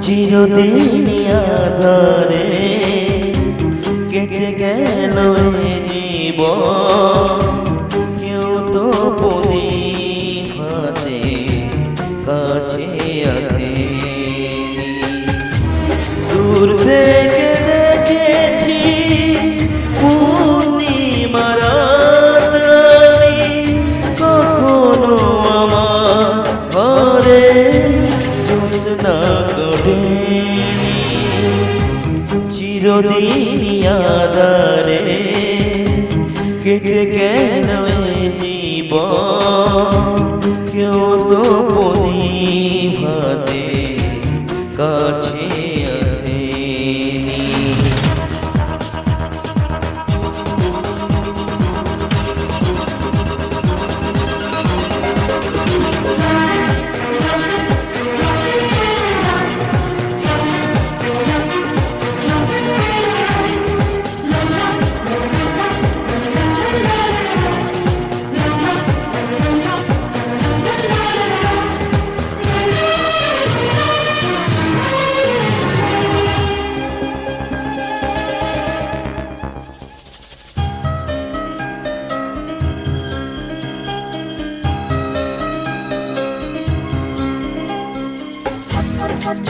চিরদিন আধারে কেটে গেল এ জীবন, কেউ তো প্রদীপ হাতে কাছে আসেনি। দূর থেকে দেখেছি পূর্ণিমার রাত আমি, কখনো আমার ঘরে জ্যোৎস্না কাটেনি। চিরদিন আঁধারে কেটে গেল এ জীবন, কেউ তো প্রদীপ হাতে কাছে আসেনি।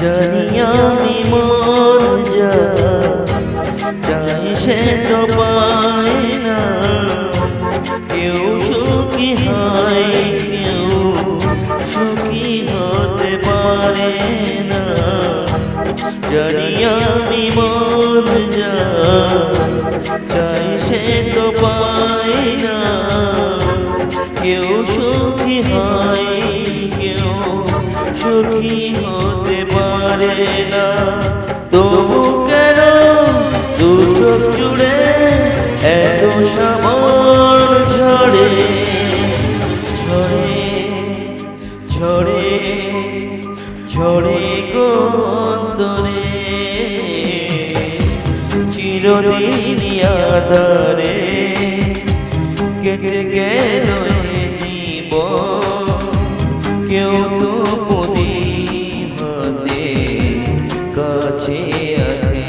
জানি আমি মন যা চাই সে তো পায় না, কেউ সুখী হয় কেউ সুখী হতে পারে না। জানি আমি মন যা চাই সে তো পায় না, কেউ সুখী হয় কেউ সুখী হতে পারে না। তবু কেন দু চোখ জুড়ে এত সামর ঝরে ঝরে ঝরে ঝরে গো অন্তরে। চিরদিন আঁধারে কেটে গেল এ জীবন, কেউ তো প্রদীপ হাতে কাছে আসেনি।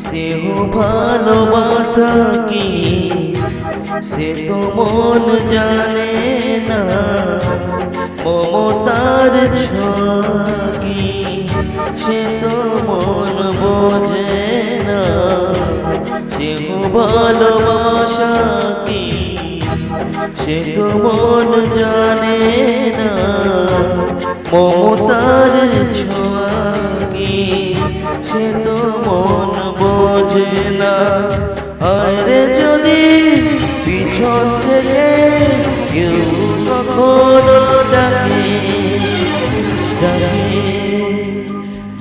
সেহ ভালোবাসা কি সে তো মন জানে না, মমতার ছোঁয়া কি সে তো মন বোঝে না। সেহ ভালোবাসা কি সে তো মন জানে না, মমতার ছোঁয়া কি সে তো মন বোঝে না। আরে যদি পিছন থেকে কেউ কখনো ডাকে ডাকে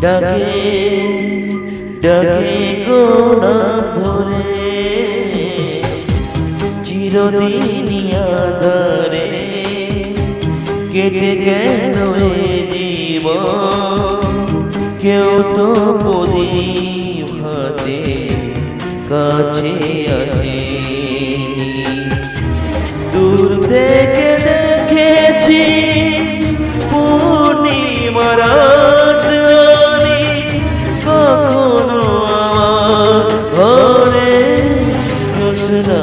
ডাকে ডাকে গো নাম ধরে, চিরদিন আঁধারে কেটে গেল এ জীবন, কেউ তো প্রদীপ হাতে কাছে আসেনি। দূর থেকে দেখেছি পূর্ণিমার রাত আমি, কখনো আমার ঘরে জ্যোৎস্না